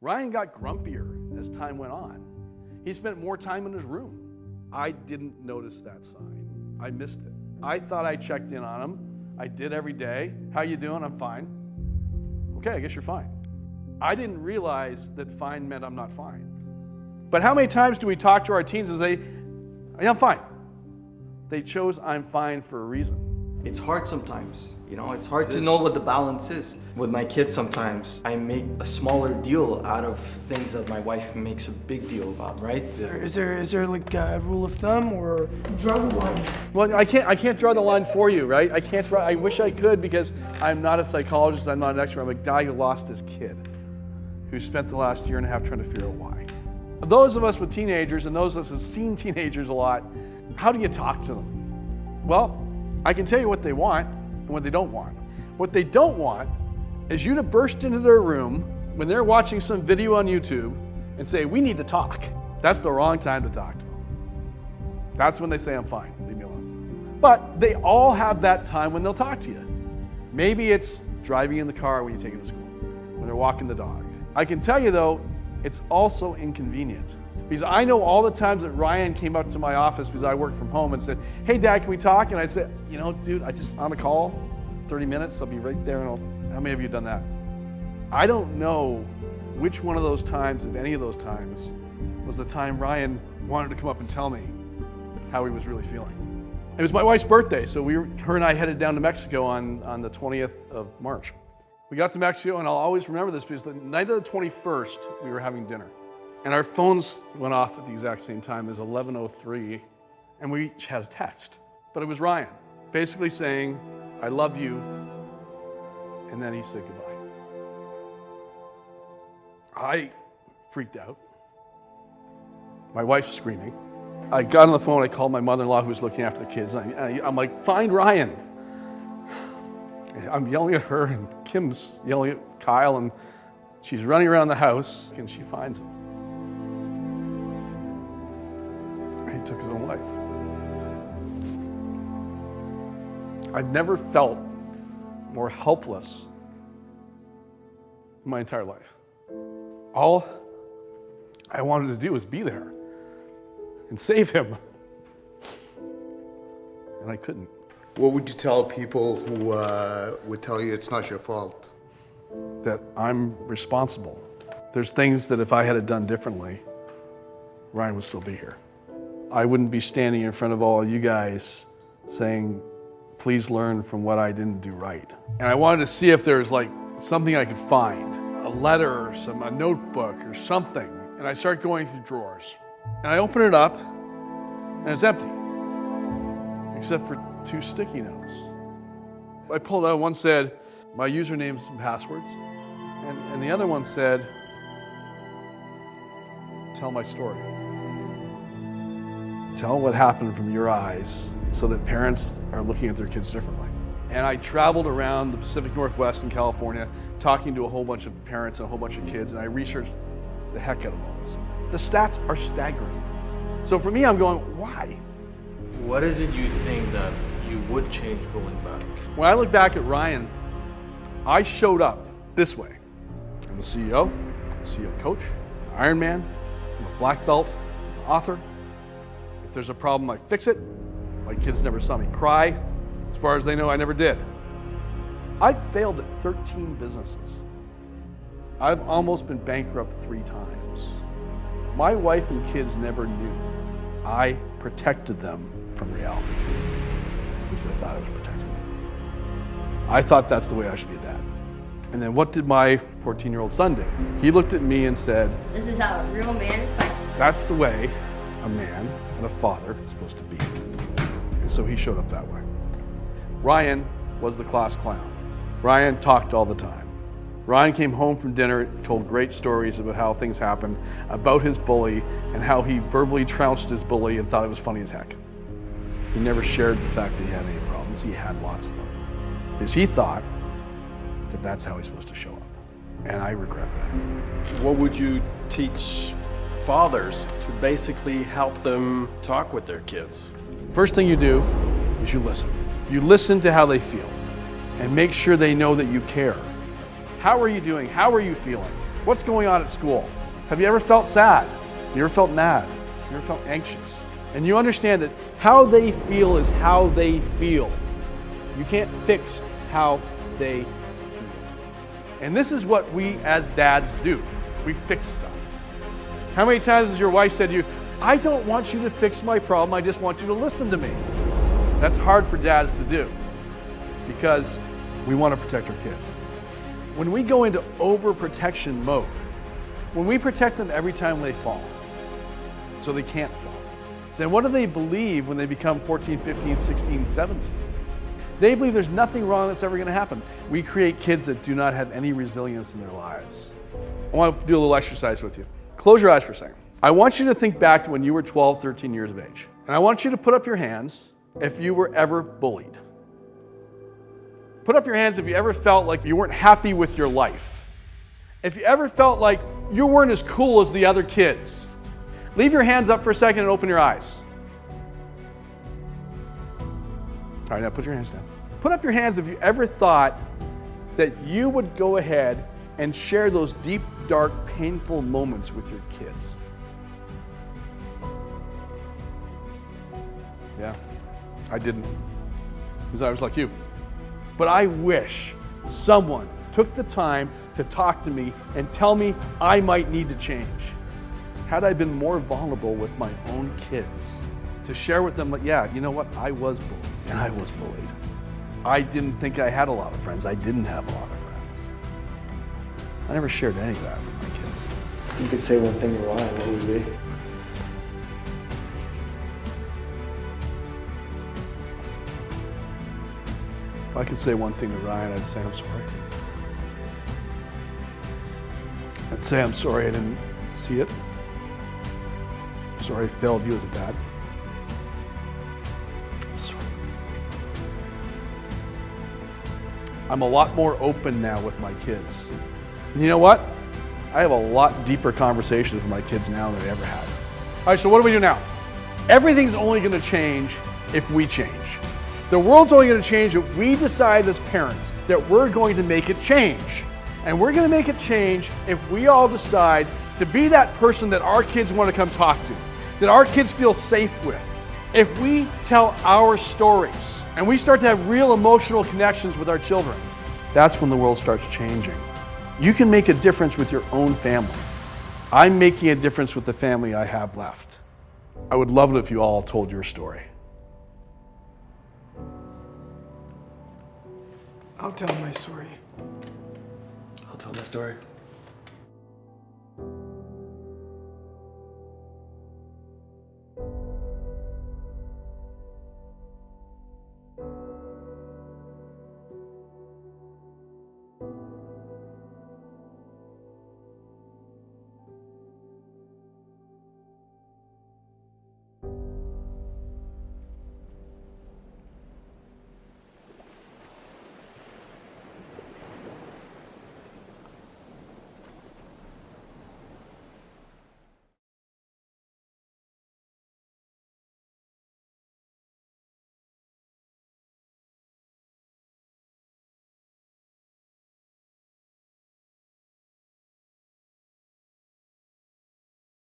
Ryan got grumpier as time went on. He spent more time in his room. I didn't notice that sign. I missed it. I thought I checked in on him. I did every day. How you doing? I'm fine. Okay, I guess you're fine. I didn't realize that fine meant I'm not fine. But how many times do we talk to our teens and say, yeah, I'm fine? They chose I'm fine for a reason. It's hard sometimes, it's hard to know what the balance is. With my kids sometimes, I make a smaller deal out of things that my wife makes a big deal about, right? Is there like a rule of thumb or draw the line? Well, I can't draw the line for you, right? I wish I could because I'm not a psychologist, I'm not an expert. I'm a guy who lost his kid, who spent the last year and a half trying to figure out why. Those of us with teenagers and those of us who've seen teenagers a lot, how do you talk to them? Well, I can tell you what they want and what they don't want. What they don't want is you to burst into their room when they're watching some video on YouTube and say, we need to talk. That's the wrong time to talk to them. That's when they say, I'm fine, leave me alone. But they all have that time when they'll talk to you. Maybe it's driving in the car when you take them to school, when they're walking the dog. I can tell you though, it's also inconvenient. Because I know all the times that Ryan came up to my office because I worked from home and said, hey Dad, can we talk? And I said, dude, I just on a call, 30 minutes, I'll be right there. And how many of you have done that? I don't know which one of those times, if any of those times, was the time Ryan wanted to come up and tell me how he was really feeling. It was my wife's birthday, so her and I headed down to Mexico on the 20th of March. We got to Mexico, and I'll always remember this because the night of the 21st, we were having dinner. And our phones went off at the exact same time as 11:03, and we each had a text. But it was Ryan, basically saying, I love you, and then he said goodbye. I freaked out. My wife's screaming. I got on the phone, I called my mother-in-law who was looking after the kids. I'm like, find Ryan. I'm yelling at her, and Kim's yelling at Kyle, and she's running around the house, and she finds him. He took his own life. I've never felt more helpless in my entire life. All I wanted to do was be there and save him. And I couldn't. What would you tell people who would tell you it's not your fault? That I'm responsible. There's things that if I had it done differently, Ryan would still be here. I wouldn't be standing in front of all you guys saying, please learn from what I didn't do right. And I wanted to see if there's like something I could find, a letter or a notebook or something. And I start going through drawers. And I open it up and it's empty, except for 2 sticky notes. I pulled out, one said, my usernames and passwords. And the other one said, tell my story. Tell what happened from your eyes so that parents are looking at their kids differently. And I traveled around the Pacific Northwest in California talking to a whole bunch of parents and a whole bunch of kids, and I researched the heck out of all this. The stats are staggering. So for me, I'm going, why? What is it you think that you would change going back? When I look back at Ryan, I showed up this way. I'm a CEO, coach, an Ironman, I'm a black belt, I'm an author. If there's a problem, I fix it. My kids never saw me cry. As far as they know, I never did. I've failed at 13 businesses. I've almost been bankrupt 3 times. My wife and kids never knew. I protected them from reality. At least I thought I was protecting them. I thought that's the way I should be a dad. And then what did my 14-year-old son do? He looked at me and said, this is how a real man fights. That's the way a man and a father is supposed to be. And so he showed up that way. Ryan was the class clown. Ryan talked all the time. Ryan came home from dinner, told great stories about how things happened, about his bully, and how he verbally trounced his bully and thought it was funny as heck. He never shared the fact that he had any problems. He had lots of them. Because he thought that that's how he's supposed to show up. And I regret that. What would you teach fathers to basically help them talk with their kids? First thing you do is you listen. You listen to how they feel and make sure they know that you care. How are you doing? How are you feeling? What's going on at school? Have you ever felt sad? Have you ever felt mad? Have you ever felt anxious? And you understand that how they feel is how they feel. You can't fix how they feel. And this is what we as dads do. We fix stuff. How many times has your wife said to you, I don't want you to fix my problem, I just want you to listen to me? That's hard for dads to do because we want to protect our kids. When we go into overprotection mode, when we protect them every time they fall, so they can't fall, then what do they believe when they become 14, 15, 16, 17? They believe there's nothing wrong that's ever going to happen. We create kids that do not have any resilience in their lives. I want to do a little exercise with you. Close your eyes for a second. I want you to think back to when you were 12, 13 years of age. And I want you to put up your hands if you were ever bullied. Put up your hands if you ever felt like you weren't happy with your life. If you ever felt like you weren't as cool as the other kids. Leave your hands up for a second and open your eyes. All right, now put your hands down. Put up your hands if you ever thought that you would go ahead and share those deep, dark, painful moments with your kids. Yeah, I didn't, because I was like you. But I wish someone took the time to talk to me and tell me I might need to change. Had I been more vulnerable with my own kids, to share with them, like, yeah, you know what, I was bullied, and I was bullied. I didn't think I had a lot of friends. I didn't have a lot of friends. I never shared any of that with my kids. If you could say one thing to Ryan, what would it be? If I could say one thing to Ryan, I'd say I'm sorry. I'd say I'm sorry I didn't see it. I'm sorry I failed you as a dad. I'm sorry. I'm a lot more open now with my kids. And you know what? I have a lot deeper conversations with my kids now than I ever had. All right, so what do we do now? Everything's only going to change if we change. The world's only going to change if we decide as parents that we're going to make it change. And we're going to make it change if we all decide to be that person that our kids want to come talk to, that our kids feel safe with. If we tell our stories and we start to have real emotional connections with our children, that's when the world starts changing. You can make a difference with your own family. I'm making a difference with the family I have left. I would love it if you all told your story. I'll tell my story. I'll tell my story.